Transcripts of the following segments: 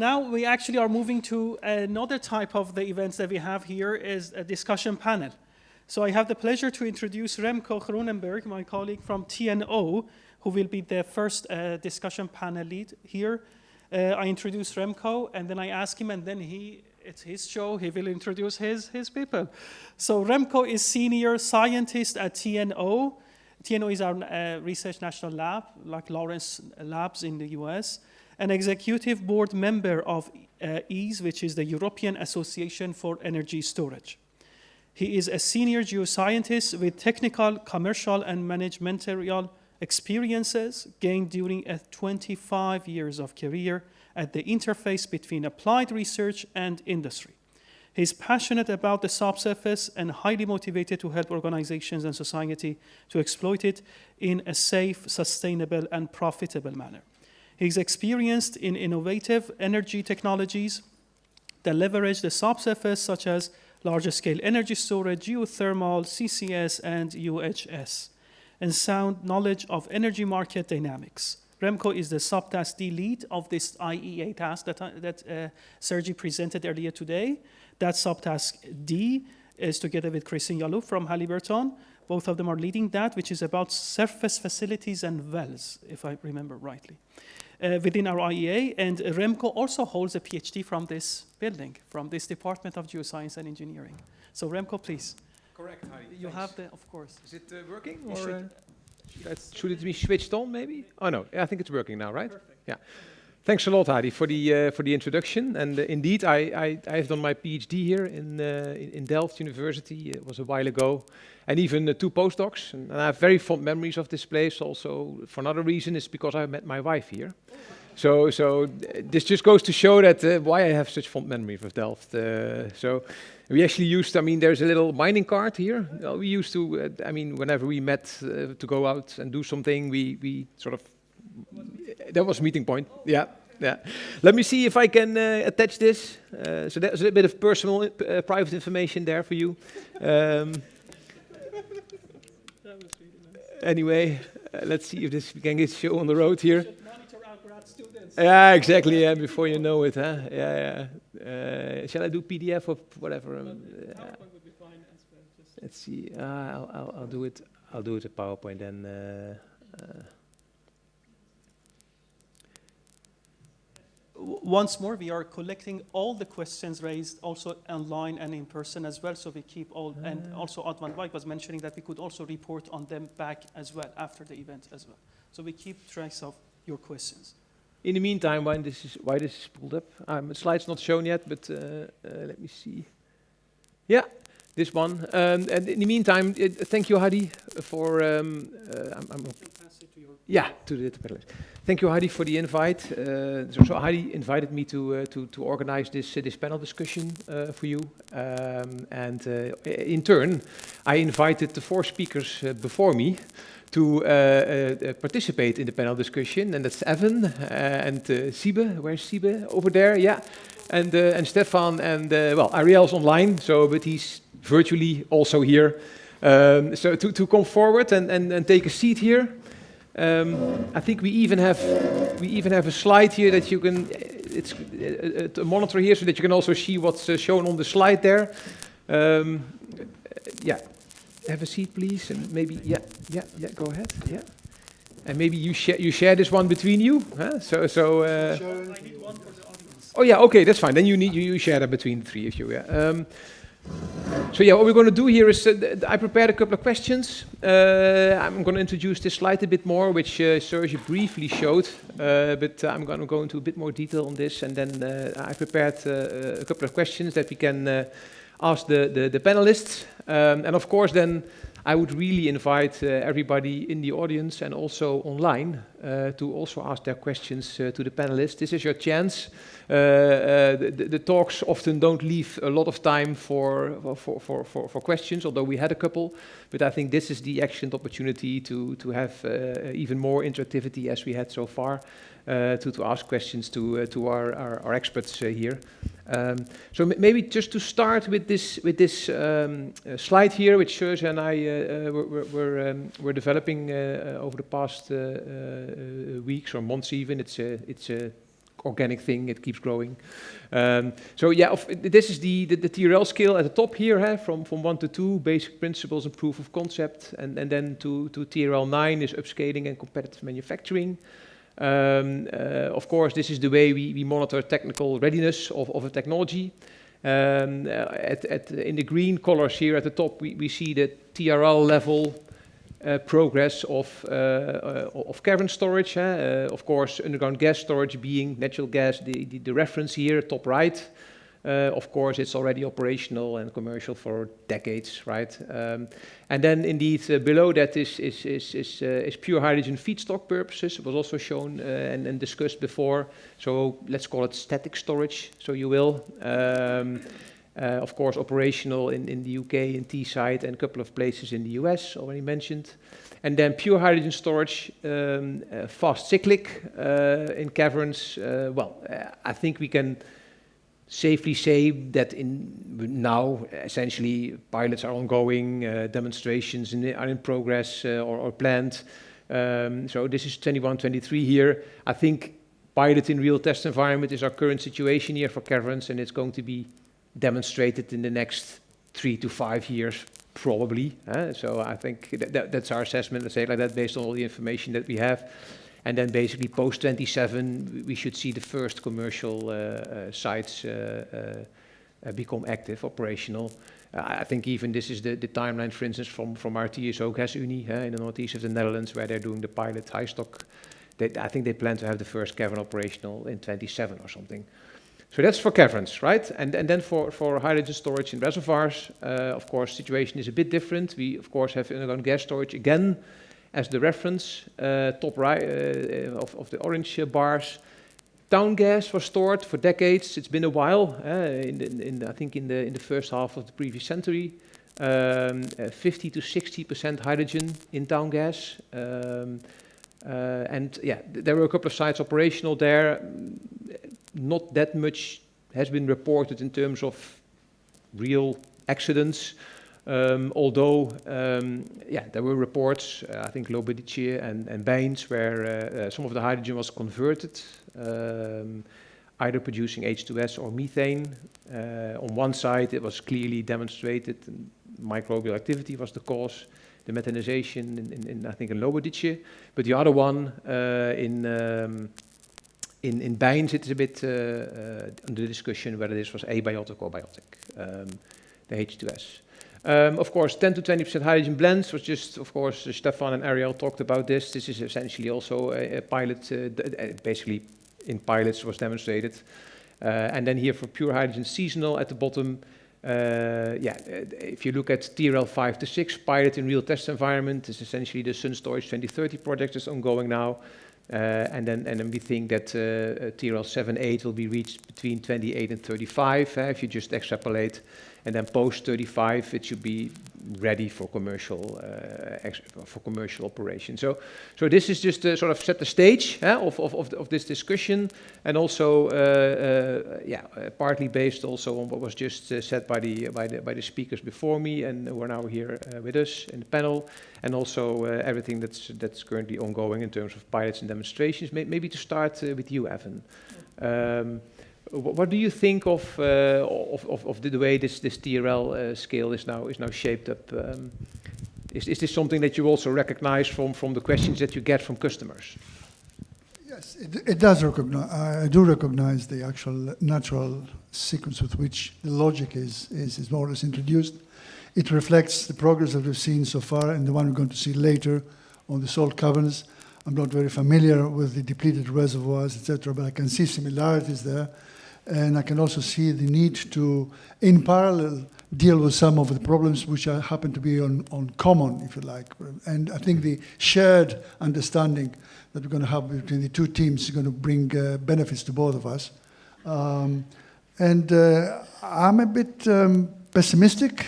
now we actually are moving to another type of the events that we have here is a discussion panel. So I have the pleasure to introduce Remco Groenenberg, my colleague from TNO, who will be the first discussion panel lead here. I introduce Remco, and then I ask him, and then it's his show, he will introduce his people. So Remco is senior scientist at TNO. TNO is our research national lab, like Lawrence Labs in the US, an executive board member of EASE, which is the European Association for Energy Storage. He is a senior geoscientist with technical, commercial, and managerial experiences gained during 25 years of career at the interface between applied research and industry. He's passionate about the subsurface and highly motivated to help organizations and society to exploit it in a safe, sustainable, and profitable manner. He's experienced in innovative energy technologies that leverage the subsurface, such as larger-scale energy storage, geothermal, CCS, and UHS, and sound knowledge of energy market dynamics. Remco is the subtask D lead of this IEA task that Sergi presented earlier today. That subtask D is together with Christine Yalouf from Halliburton. Both of them are leading that, which is about surface facilities and wells, if I remember rightly, within our IEA. And Remco also holds a PhD from this building, from this Department of Geoscience and Engineering. So Remco, please. Correct, Heidi. You have the, of course. Is it working? Or should it be switched on, maybe? Oh no, I think it's working now, right? Perfect. Yeah. Thanks a lot, Heidi, for the introduction. And indeed, I have done my PhD here in Delft University. It was a while ago, and even 2 postdocs. And I have very fond memories of this place. Also, for another reason, is because I met my wife here. So this just goes to show that why I have such fond memories of Delft. So we actually used, I mean, there's a little mining cart here. We used to, I mean, whenever we met to go out and do something, we sort of, that was meeting point. Yeah. Let me see if I can attach this. So there's a little bit of personal, private information there for you. Anyway, let's see if this can get show on the road here. Yeah, exactly. Yeah, before you know it, huh? Yeah. Shall I do PDF or whatever? PowerPoint would be fine. Let's see. I'll do it. I'll do it at PowerPoint then. Once more, we are collecting all the questions raised also online and in person as well, so we keep all, and also Advan White was mentioning that we could also report on them back as well after the event as well. So we keep track of your questions. In the meantime, why this is pulled up, the slide's not shown yet, but let me see. Yeah, this one. And in the meantime, thank you, Heidi, for to the panelists. Thank you, Heidi, for the invite. So Heidi invited me to organize this panel discussion for you, and in turn, I invited the 4 speakers before me to participate in the panel discussion, and that's Evan and Siebe. Where's Siebe? Over there, yeah. And Stephan and well, Ariel's online, so but he's virtually also here. So to come forward and take a seat here. I think we even have a slide here that you can. It's a monitor here, so that you can also see what's shown on the slide there. Yeah. Have a seat, please, and maybe go ahead, yeah, and maybe you share this one between you, huh? So. I need one for the audience. Oh yeah, okay, that's fine. Then you share that between the 3 of you, yeah. So yeah, what we're going to do here is I prepared a couple of questions. I'm going to introduce this slide a bit more, which Sergi briefly showed, but I'm going to go into a bit more detail on this, and then I prepared a couple of questions that we can ask the panelists, and of course then I would really invite everybody in the audience and also online to also ask their questions to the panelists. This is your chance. The talks often don't leave a lot of time for questions, although we had a couple, but I think this is the excellent opportunity to have even more interactivity as we had so far, to ask questions to our experts here. So maybe just to start with this slide here, which Serge and I were developing over the past weeks or months even. It's a organic thing, it keeps growing. So yeah, this is the TRL scale at the top here, from 1 to 2, basic principles and proof of concept, and then to TRL 9 is upscaling and competitive manufacturing. Of course, this is the way we monitor technical readiness of a technology. In the green colors here at the top, we see the TRL level progress of cavern storage. Of course, underground gas storage being natural gas, the reference here, top right. Of course, it's already operational and commercial for decades, right? And then indeed below that is pure hydrogen feedstock purposes. It was also shown and discussed before. So let's call it static storage, so you will. Of course, operational in the UK, in Teesside, and a couple of places in the US, already mentioned. And then pure hydrogen storage, fast cyclic in caverns. I think we can safely say that now essentially pilots are ongoing, demonstrations are in progress or planned. So this is 21-23 here. I think pilot in real test environment is our current situation here for caverns, and it's going to be demonstrated in the next 3 to 5 years, probably. So I think that's our assessment, let's say it like that, based on all the information that we have. And then basically post-27, we should see the first commercial sites become active, operational. I think even this is the timeline, for instance, from our TSO Gas Unie in the northeast of the Netherlands, where they're doing the pilot high stock. I think they plan to have the first cavern operational in 27 or something. So that's for caverns, right? And then for hydrogen storage in reservoirs, of course, situation is a bit different. We, of course, have underground gas storage again as the reference, top right of the orange bars. Town gas was stored for decades. It's been a while, I think in the first half of the previous century. 50 to 60% hydrogen in town gas. And yeah, there were a couple of sites operational there. Not that much has been reported in terms of real accidents. Although, there were reports, I think Lobedice and Bijns, where some of the hydrogen was converted, either producing H2S or methane. On one side, it was clearly demonstrated microbial activity was the cause, the methanization in I think in Lobedice. But the other one in Bijns, it's a bit under discussion whether this was abiotic or biotic, the H2S. Of course, 10 to 20% hydrogen blends was just, of course, Stephan and Ariel talked about this. This is essentially also a pilot, basically in pilots was demonstrated. And then here for pure hydrogen seasonal at the bottom, if you look at TRL 5 to 6, pilot in real test environment, is essentially the Sun Storage 2030 project that's ongoing now. And then we think that TRL 7-8 will be reached between 28 and 35, if you just extrapolate. And then post 35, it should be ready for commercial operation. So this is just to sort of set the stage of this discussion, and also partly based also on what was just said by the speakers before me, and who are now here with us in the panel, and also everything that's currently ongoing in terms of pilots and demonstrations. Maybe to start with you, Evan. What do you think of the way this TRL scale is now shaped up? Is this something that you also recognize from the questions that you get from customers? Yes, it does recognize. I do recognize the actual natural sequence with which the logic is more or less introduced. It reflects the progress that we've seen so far and the one we're going to see later on the salt caverns. I'm not very familiar with the depleted reservoirs, etc., but I can see similarities there. And I can also see the need to, in parallel, deal with some of the problems which happen to be on common, if you like. And I think the shared understanding that we're going to have between the two teams is going to bring benefits to both of us. I'm a bit pessimistic.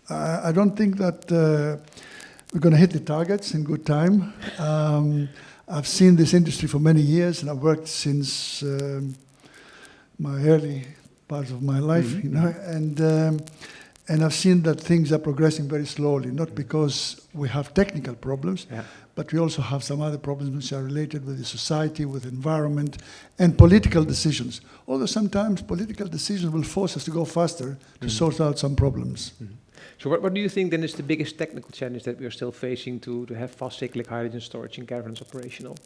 I don't think that we're going to hit the targets in good time. I've seen this industry for many years, and I've worked since my early part of my life, you know, and And I've seen that things are progressing very slowly, not because we have technical problems, but we also have some other problems which are related with the society, with environment, and political decisions. Although sometimes political decisions will force us to go faster to sort out some problems. So what do you think then is the biggest technical challenge that we are still facing to have fast cyclic hydrogen storage in caverns operational?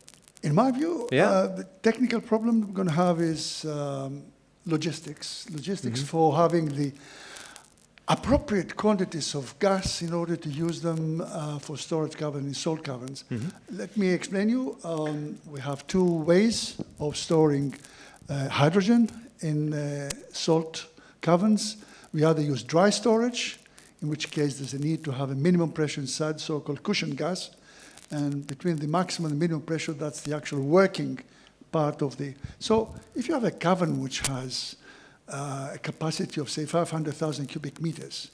In my view, the technical problem we're going to have is logistics. Logistics for having the appropriate quantities of gas in order to use them for storage caverns in salt caverns. Let me explain you. We have two ways of storing hydrogen in salt caverns. We either use dry storage, in which case there's a need to have a minimum pressure inside, so-called cushion gas. And between the maximum and minimum pressure, that's the actual working part of the... So if you have a cavern which has a capacity of, say, 500,000 cubic meters,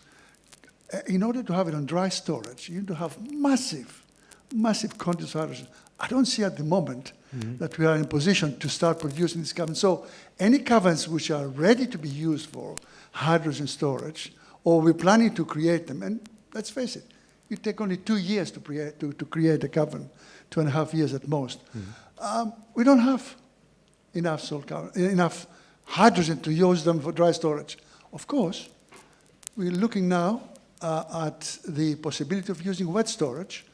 in order to have it on dry storage, you need to have massive quantities of hydrogen. I don't see at the moment that we are in a position to start producing these caverns. So any caverns which are ready to be used for hydrogen storage, or we're planning to create them, and let's face it, it take only 2 years to create a cavern, 2.5 years at most. We don't have enough hydrogen to use them for dry storage. Of course, we're looking now at the possibility of using wet storage.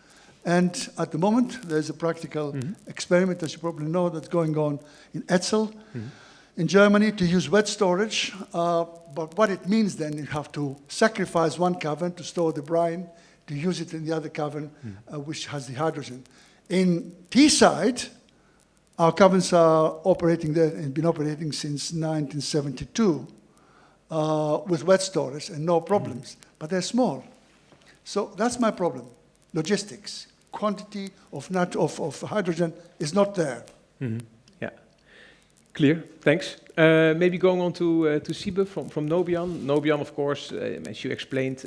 And at the moment, there's a practical experiment, as you probably know, that's going on in Etzel, in Germany, to use wet storage. But what it means then, you have to sacrifice one cavern to store the brine, to use it in the other cavern, which has the hydrogen. In Teesside, our caverns are operating there and been operating since 1972 with wet storage and no problems, but they're small. So that's my problem. Logistics, quantity of hydrogen is not there. Yeah, clear. Thanks. Maybe going on to Siebe from NOBIAN. NOBIAN, of course, as you explained,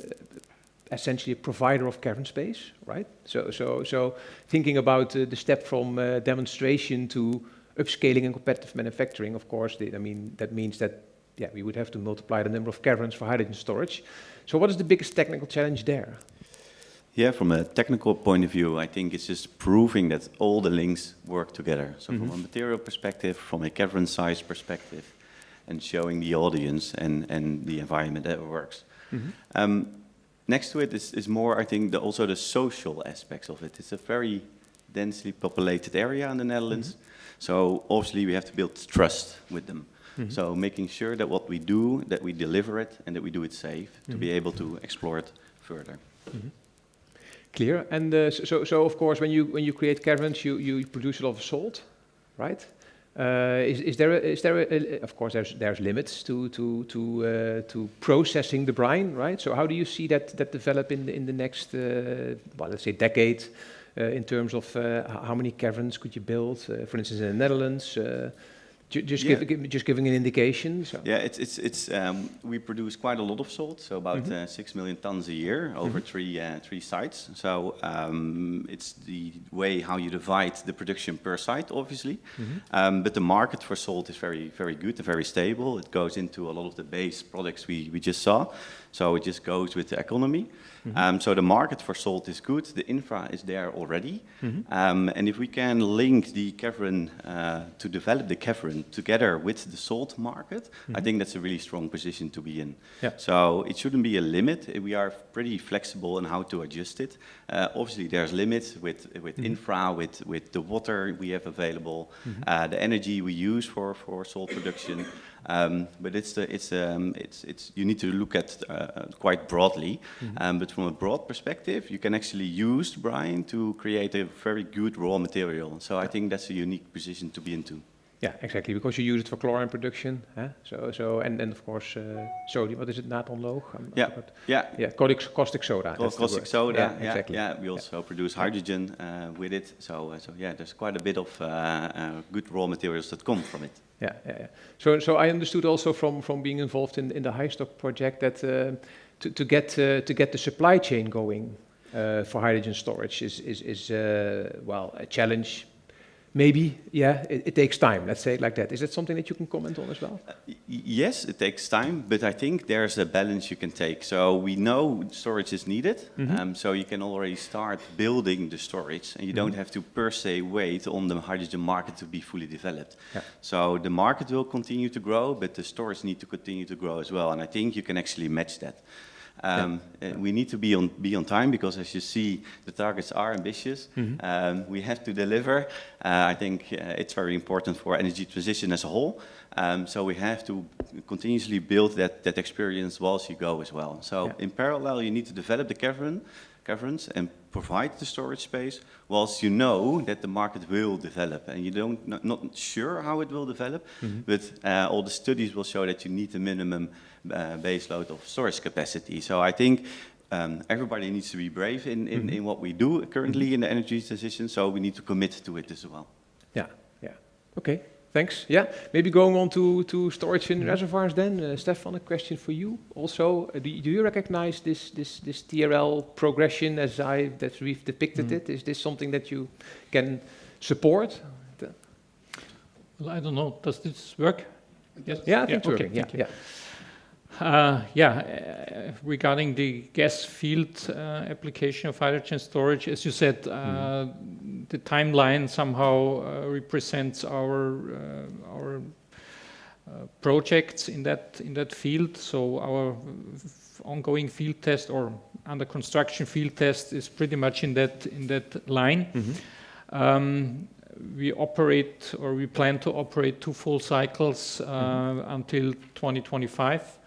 essentially a provider of cavern space, right? So thinking about the step from demonstration to upscaling and competitive manufacturing, of course, that means that we would have to multiply the number of caverns for hydrogen storage. So what is the biggest technical challenge there? Yeah, from a technical point of view, I think it's just proving that all the links work together. So from a material perspective, from a cavern size perspective, and showing the audience and the environment that it works. Next to it is more, I think, also the social aspects of it. It's a very densely populated area in the Netherlands. So obviously we have to build trust with them. So making sure that what we do, that we deliver it and that we do it safe to be able to explore it further. Clear. And so of course, when you create caverns, you produce a lot of salt, right? Is there of course there's limits to processing the brine, right? So how do you see that develop in the next let's say decade, in terms of how many caverns could you build, for instance in the Netherlands? Just giving an indication. So. Yeah, it's we produce quite a lot of salt, so about 6 million tons a year over three sites. So it's the way how you divide the production per site, obviously. But the market for salt is very, very good and very stable. It goes into a lot of the base products we just saw. So it just goes with the economy. So the market for salt is good. The infra is there already. And if we can link the cavern to develop the cavern together with the salt market, I think that's a really strong position to be in. Yeah. So it shouldn't be a limit. We are pretty flexible in how to adjust it. Obviously, there's limits with infra, with the water we have available, the energy we use for salt production. But you need to look at quite broadly. But from a broad perspective, you can actually use brine to create a very good raw material. So I think that's a unique position to be into. Yeah, exactly, because you use it for chlorine production. And then of course sodium. What is it? Natonloog? Caustic soda. Caustic soda. Yeah, exactly. Yeah, we also produce hydrogen with it. So yeah, there's quite a bit of good raw materials that come from it. Yeah. So I understood also from being involved in the HyCHICO project that to get the supply chain going for hydrogen storage is a challenge. maybe, yeah, it takes time, let's say it like that. Is that something that you can comment on as well? Yes, it takes time, but I think there's a balance you can take. So we know storage is needed, so you can already start building the storage, and you don't have to per se wait on the hydrogen market to be fully developed. Yeah. So the market will continue to grow, but the storage need to continue to grow as well, and I think you can actually match that. We need to be on time, because as you see, the targets are ambitious. We have to deliver. I think it's very important for energy transition as a whole. So we have to continuously build that experience whilst you go as well. So in parallel, you need to develop the governance and provide the storage space, whilst you know that the market will develop, and you not sure how it will develop, but all the studies will show that you need a minimum base load of storage capacity. So I think everybody needs to be brave in what we do currently in the energy transition, so we need to commit to it as well. Yeah, yeah. Okay, thanks. Yeah, maybe going on to storage in reservoirs then. Stephan, a question for you also. Do you recognize this TRL progression as that we've depicted it? Is this something that you can support? Well, I don't know. Does this work? Yes. Yeah, I think okay. Working. Yeah. Regarding the gas field application of hydrogen storage, as you said, the timeline somehow represents our projects in that field. So our ongoing field test or under construction field test is pretty much in that line. We operate, or we plan to operate 2 full cycles until 2025.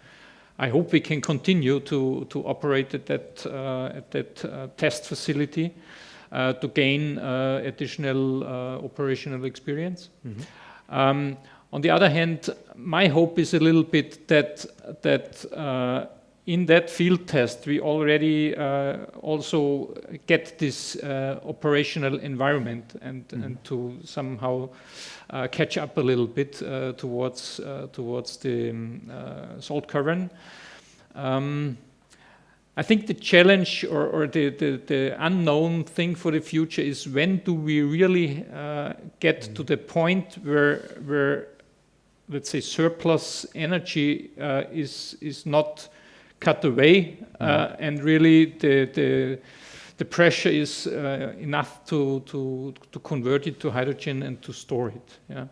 I hope we can continue to operate at that test facility to gain additional operational experience. On the other hand, my hope is a little bit that in that field test we already also get this operational environment and to somehow catch up a little bit towards the salt cavern. I think the challenge or the unknown thing for the future is, when do we really get to the point where let's say surplus energy is not cut away and really the pressure is enough to convert it to hydrogen and to store it. Yeah.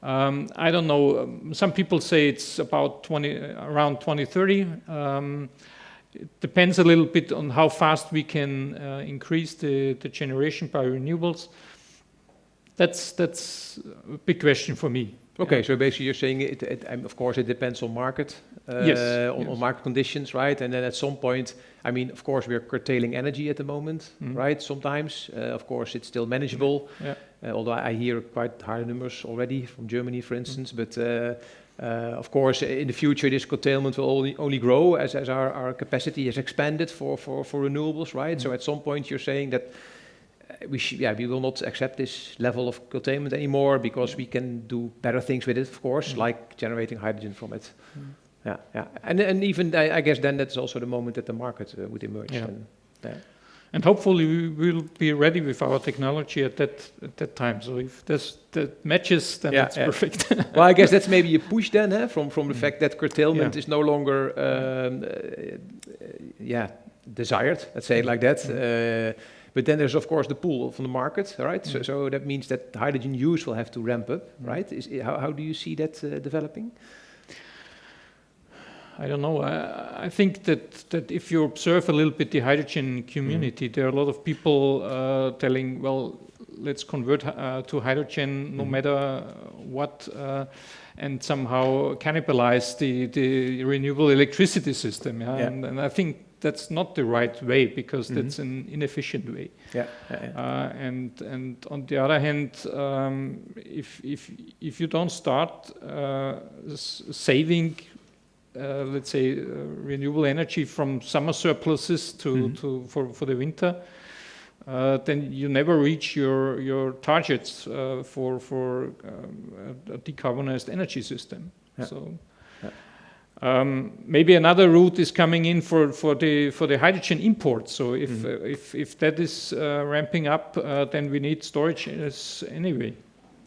I don't know. Some people say it's about around 2030. It depends a little bit on how fast we can increase the generation by renewables. That's a big question for me. Okay, so basically you're saying of course it depends on market, on market conditions, right? And then at some point, I mean, of course we're curtailing energy at the moment, right? Sometimes, of course it's still manageable, although I hear quite high numbers already from Germany, for instance. But of course, in the future, this curtailment will only grow as our capacity is expanded for renewables, right? So at some point you're saying that we will not accept this level of curtailment anymore, because we can do better things with it, of course, like generating hydrogen from it. And even I guess then that's also the moment that the market would emerge. And hopefully we will be ready with our technology at that time. So if that matches, then it's perfect. Well, I guess that's maybe a push then, from the fact that curtailment is no longer desired. Let's say it like that. But then there's of course the pull from the market, right? So that means that hydrogen use will have to ramp up, right? How do you see that developing? I don't know. I think that if you observe a little bit the hydrogen community, there are a lot of people telling, well, let's convert to hydrogen no matter what, and somehow cannibalize the renewable electricity system. And I think that's not the right way, because that's an inefficient way. And on the other hand, if you don't start saving, let's say, renewable energy from summer surpluses for the winter, then you never reach your targets for a decarbonized energy system. Maybe another route is coming in for the hydrogen import. So if that is ramping up, then we need storage anyway.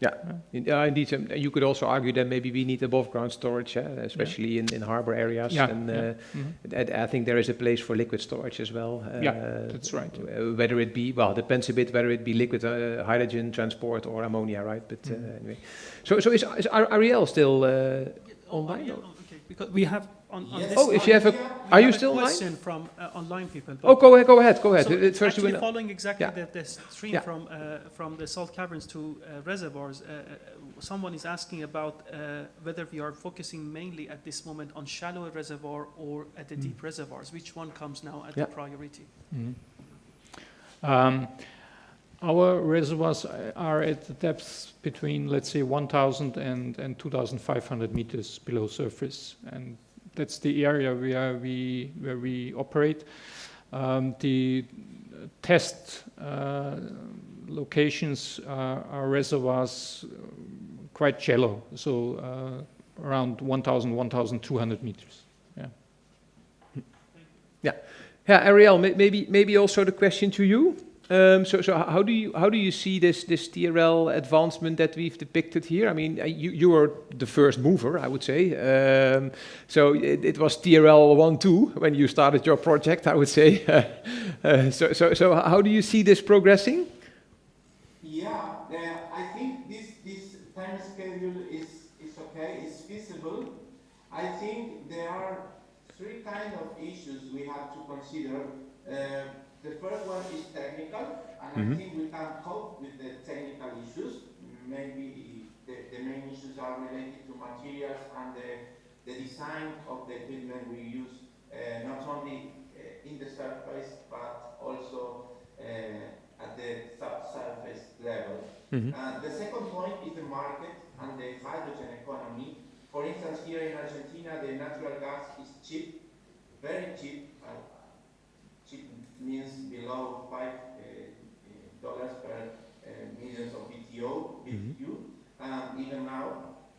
Yeah, indeed. You could also argue that maybe we need above ground storage, especially in harbor areas. I think there is a place for liquid storage as well. That's right. Whether it be, well, depends a bit whether it be liquid hydrogen transport or ammonia, right? But anyway. So is Ariel still online? Okay, because we have on this. Oh, if you have are you still online? Question from online people. Go ahead. So First, actually following exactly the stream Yeah. from the salt caverns to reservoirs, someone is asking about whether we are focusing mainly at this moment on shallow reservoir or at the deep reservoirs. Which one comes now at the priority? Our reservoirs are at the depths between, let's say, 1,000 and 2,500 meters below surface, and that's the area where we operate. The test locations are reservoirs quite shallow, so around 1,000, 1,200 meters. Yeah, Ariel, maybe also the question to you. So how do you see this TRL advancement that we've depicted here? I mean, you were the first mover, I would say. So it was TRL 1-2 when you started your project, I would say. So how do you see this progressing? I think this time schedule is okay, it's feasible. I think there are three kind of issues we have to consider. The first one is technical, and I think we can cope with the technical issues. Maybe the main issues are related to materials and the design of the equipment we use, not only in the surface, but also at the subsurface level. The second point is the market and the hydrogen economy. For instance, here in Argentina, the natural gas is cheap, very cheap. Cheap means below $5 per millions of BTU, even now.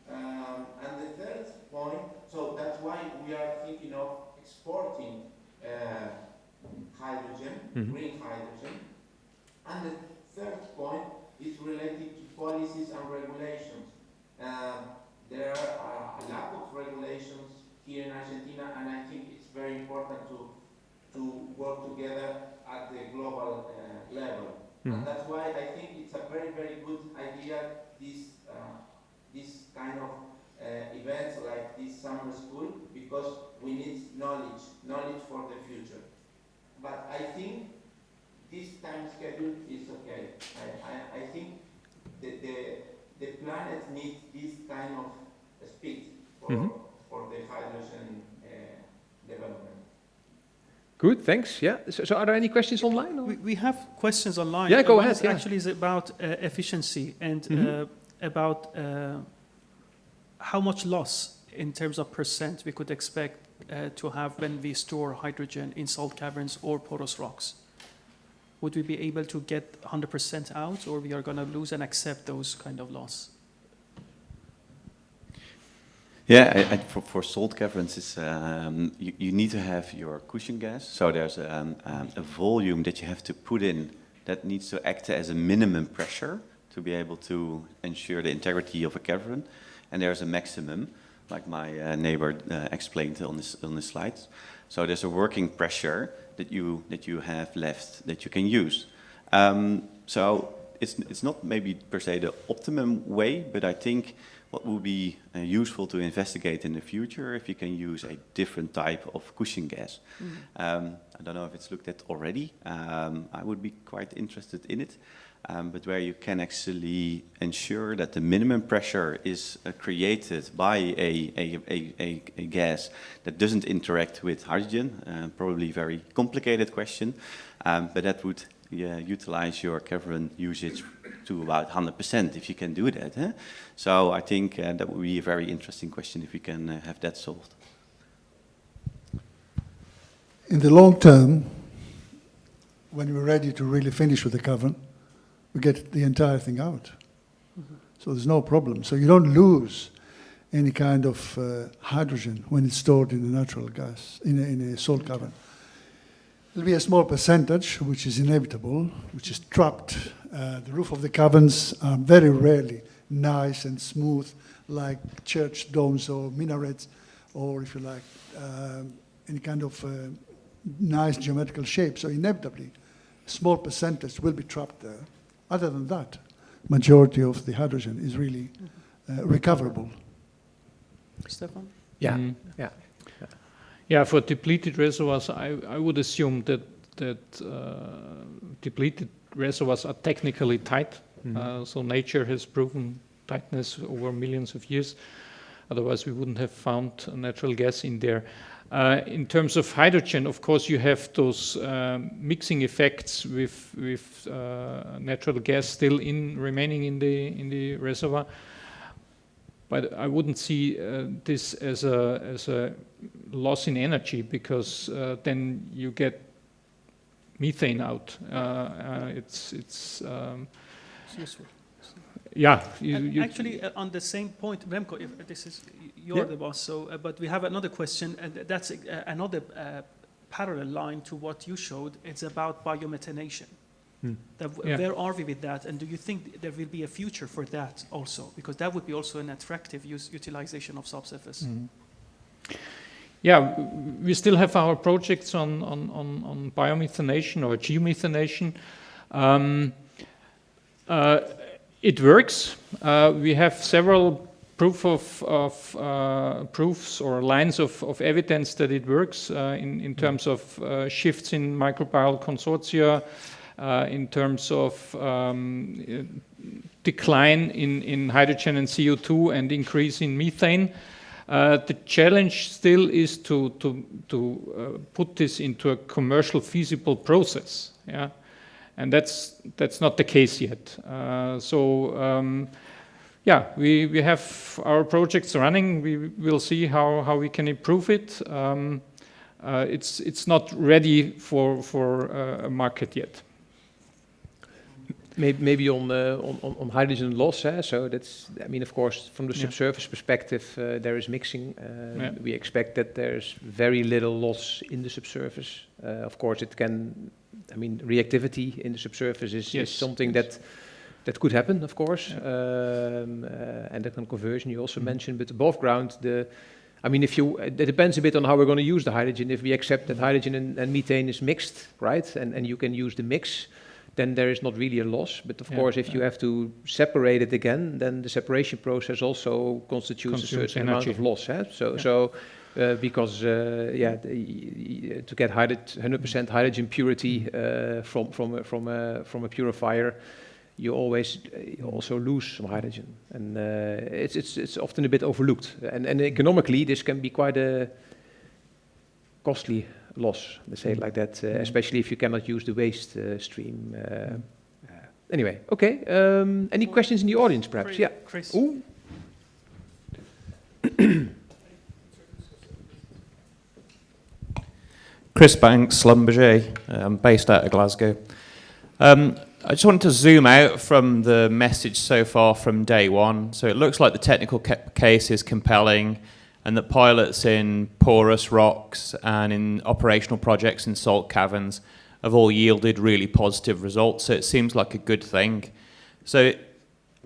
And the third point, so that's why we are thinking of exporting hydrogen, green hydrogen. And the third point is related to policies and regulations. There are a lack of regulations here in Argentina, and I think it's very important to work together at the global level. And that's why I think it's a very, very good idea, this kind of events like this summer school, because we need knowledge for the future. But I think this time schedule is okay. I think the planet needs this kind of speed for the hydrogen development. Good, thanks. Yeah. So are there any questions online? Or? We have questions online. Yeah, go ahead. One actually is about efficiency and about how much loss in terms of percent we could expect to have when we store hydrogen in salt caverns or porous rocks. Would we be able to get 100% out, or we are going to lose and accept those kind of loss? Yeah, for salt caverns, it's, you need to have your cushion gas. So there's a volume that you have to put in that needs to act as a minimum pressure to be able to ensure the integrity of a cavern. And there's a maximum, like my neighbor explained on this slide. So there's a working pressure that you have left that you can use. So it's not maybe per se the optimum way, but I think what would be useful to investigate in the future if you can use a different type of cushion gas. I don't know if it's looked at already. I would be quite interested in it, but where you can actually ensure that the minimum pressure is created by a gas that doesn't interact with hydrogen. Probably a very complicated question, but that would utilize your cavern usage to about 100% if you can do that. Huh? So I think that would be a very interesting question if we can have that solved. In the long term, when we're ready to really finish with the cavern, we get the entire thing out. So there's no problem. So you don't lose any kind of hydrogen when it's stored in a natural gas, in a salt cavern. There'll be a small percentage, which is inevitable, which is trapped. The roof of the caverns are very rarely nice and smooth, like church domes or minarets, or if you like, any kind of nice geometrical shape. So inevitably, a small percentage will be trapped there. Other than that, majority of the hydrogen is really recoverable. Stephan? Yeah, Mm. yeah. Yeah, for depleted reservoirs, I would assume that depleted reservoirs are technically tight. So nature has proven tightness over millions of years. Otherwise, we wouldn't have found natural gas in there. In terms of hydrogen, of course, you have those mixing effects with natural gas still remaining in the reservoir. But I wouldn't see this as a loss in energy, because then you get methane out. It's useful. Yeah. Actually, on the same point, Remco, if this is you're the boss. So, but we have another question, and that's another parallel line to what you showed. It's about biomethanation. Where are we with that? And do you think there will be a future for that also? Because that would be also an attractive utilization of subsurface. Yeah, we still have our projects on biomethanation or geomethanation. It works. We have several proofs or lines of evidence that it works in terms of shifts in microbial consortia, in terms of decline in hydrogen and CO2 and increase in methane. The challenge still is to put this into a commercial feasible process. Yeah, and that's not the case yet. Yeah, we have our projects running. We will see how we can improve it. It's not ready for a market yet. Maybe on hydrogen loss, so that's, I mean, of course, from the subsurface perspective, there is mixing. We expect that there's very little loss in the subsurface. Of course, it can, I mean, reactivity in the subsurface is something that could happen, of course. And the conversion you also mentioned, but above ground, I mean, it depends a bit on how we're going to use the hydrogen. If we accept that hydrogen and methane is mixed, right, and you can use the mix, then there is not really a loss. But of course, if you have to separate it again, then the separation process also constitutes a certain amount of loss. Because to get 100% hydrogen purity from a purifier, you always also lose some hydrogen, and it's often a bit overlooked. And economically, this can be quite a costly loss, let's say it like that, especially if you cannot use the waste stream. Anyway, okay. Any questions in the audience, perhaps? Yeah, Chris. Ooh. Chris Banks, Schlumberger. I'm based out of Glasgow. I just wanted to zoom out from the message so far from day one. So it looks like the technical case is compelling, and that pilots in porous rocks and in operational projects in salt caverns have all yielded really positive results. So it seems like a good thing. So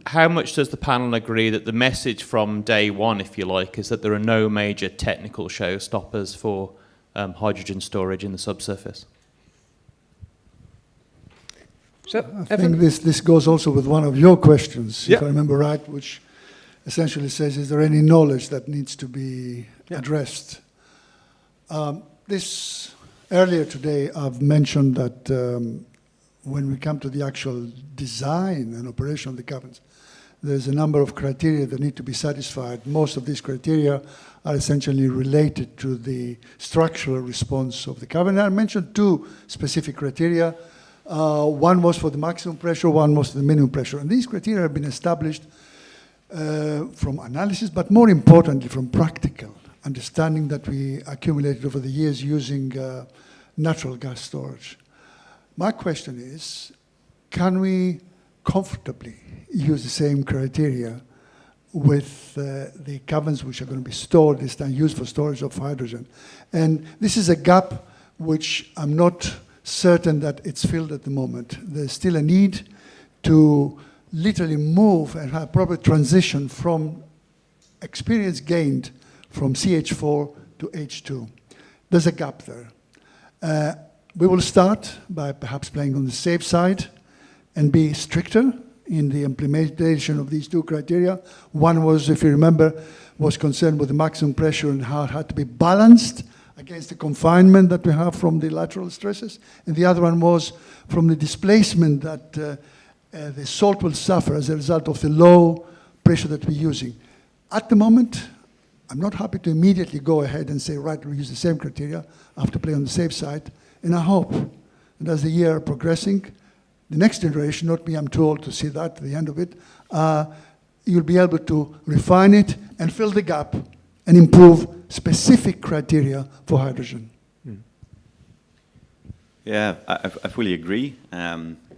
how much does the panel agree that the message from day one, if you like, is that there are no major technical showstoppers for hydrogen storage in the subsurface? So I think this goes also with one of your questions, if I remember right, which essentially says, is there any knowledge that needs to be addressed? Earlier today, I've mentioned that when we come to the actual design and operation of the caverns, there's a number of criteria that need to be satisfied. Most of these criteria are essentially related to the structural response of the cavern. I mentioned two specific criteria. One was for the maximum pressure, one was for the minimum pressure. And these criteria have been established from analysis, but more importantly from practical understanding that we accumulated over the years using natural gas storage. My question is, can we comfortably use the same criteria with the caverns which are going to be stored this time, used for storage of hydrogen. And this is a gap which I'm not certain that it's filled at the moment. There's still a need to literally move and have proper transition from experience gained from CH4 to H2. There's a gap there. We will start by perhaps playing on the safe side and be stricter in the implementation of these two criteria. One was, if you remember, was concerned with the maximum pressure and how it had to be balanced against the confinement that we have from the lateral stresses. And the other one was from the displacement that the salt will suffer as a result of the low pressure that we're using. At the moment, I'm not happy to immediately go ahead and say, right, we'll use the same criteria. I have to play on the safe side. And I hope that as the year progressing, the next generation, not me, I'm too old to see that, at the end of it, you'll be able to refine it and fill the gap and improve specific criteria for hydrogen. Yeah, I fully agree.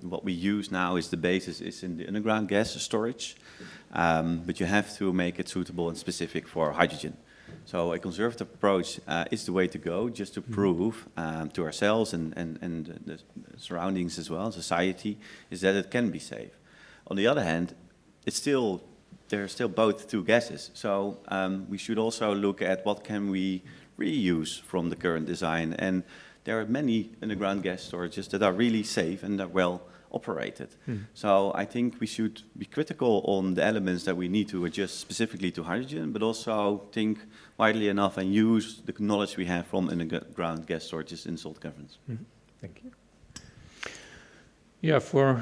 What we use now is the basis is in the underground gas storage, but you have to make it suitable and specific for hydrogen. So a conservative approach is the way to go, just to prove to ourselves and the surroundings as well, society, is that it can be safe. On the other hand, there are still both two gases. So we should also look at what can we reuse from the current design. And there are many underground gas storages that are really safe and are well operated. So I think we should be critical on the elements that we need to adjust specifically to hydrogen, but also think widely enough and use the knowledge we have from underground gas storages in salt caverns. Thank you. Yeah, for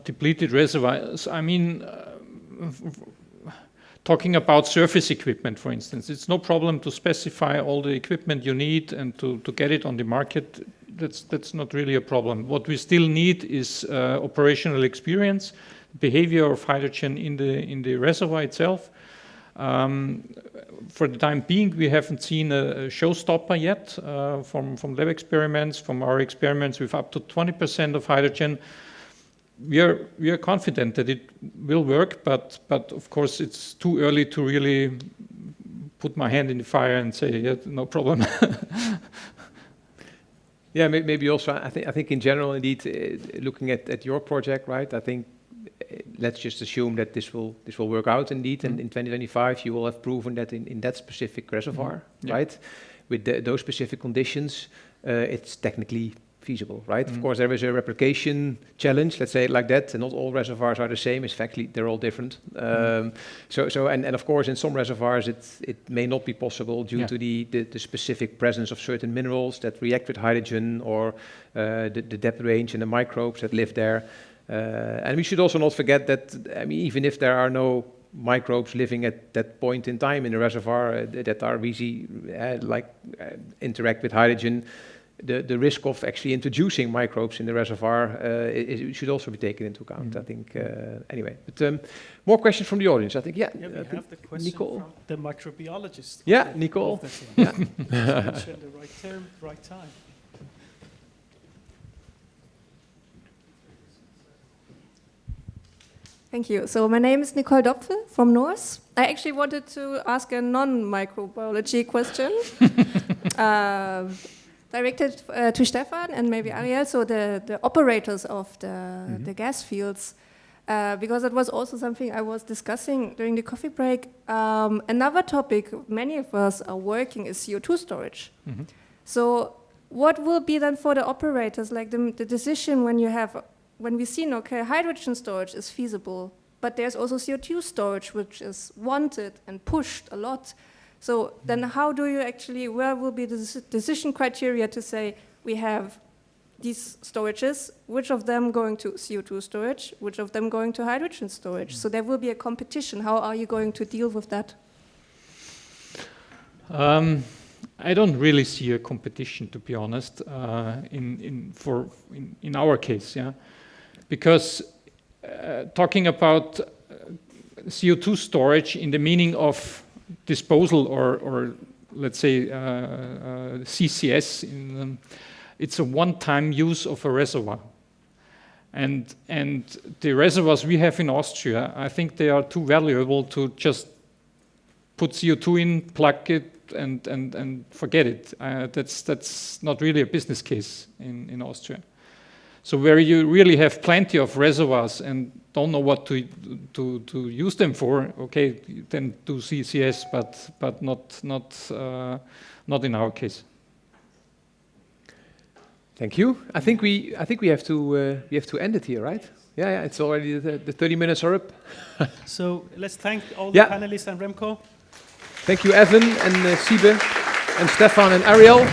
depleted reservoirs, I mean, talking about surface equipment, for instance, it's no problem to specify all the equipment you need and to get it on the market. That's not really a problem. What we still need is operational experience, behavior of hydrogen in the reservoir itself. For the time being, we haven't seen a showstopper yet from lab experiments, from our experiments with up to 20% of hydrogen. We are confident that it will work, but of course it's too early to really put my hand in the fire and say, yeah, no problem. Yeah, maybe also, I think in general, indeed, looking at your project, right, I think let's just assume that this will work out indeed, and in 2025 you will have proven that in that specific reservoir, right, with those specific conditions, it's technically feasible, right? Of course, there is a replication challenge, let's say it like that, and not all reservoirs are the same. In fact, they're all different. And of course, in some reservoirs, it may not be possible due to the specific presence of certain minerals that react with hydrogen, or the depth range and the microbes that live there. And we should also not forget that, I mean, even if there are no microbes living at that point in time in the reservoir that are easy, interact with hydrogen, the risk of actually introducing microbes in the reservoir it should also be taken into account, I think. Anyway, but more questions from the audience, I think. Yeah, we have the question Nicole? from the microbiologist. Yeah, Nicole. Yeah. Mention the right term, right time. Thank you. So my name is Nicole Dopfel from North. I actually wanted to ask a non-microbiology question. Directed to Stephan and maybe Ariel, so the operators of the gas fields, because it was also something I was discussing during the coffee break. Another topic many of us are working is CO2 storage. So what will be then for the operators, like the decision when we see, okay, hydrogen storage is feasible, but there's also CO2 storage, which is wanted and pushed a lot. So then how do you actually, where will be the decision criteria to say we have these storages, which of them going to CO2 storage, which of them going to hydrogen storage? So there will be a competition. How are you going to deal with that? I don't really see a competition, to be honest, in our case, yeah, because talking about CO2 storage in the meaning of disposal or let's say CCS, it's a one-time use of a reservoir, and the reservoirs we have in Austria, I think they are too valuable to just put CO2 in, plug it, and forget it. That's not really a business case in Austria. So where you really have plenty of reservoirs and don't know what to use them for, okay, then do CCS, but not in our case. Thank you. I think we have to end it here, right? Yeah. It's already the 30 minutes are up. So let's thank all the panelists and Remco. Thank you, Evan and Siebe and Stephan and Ariel.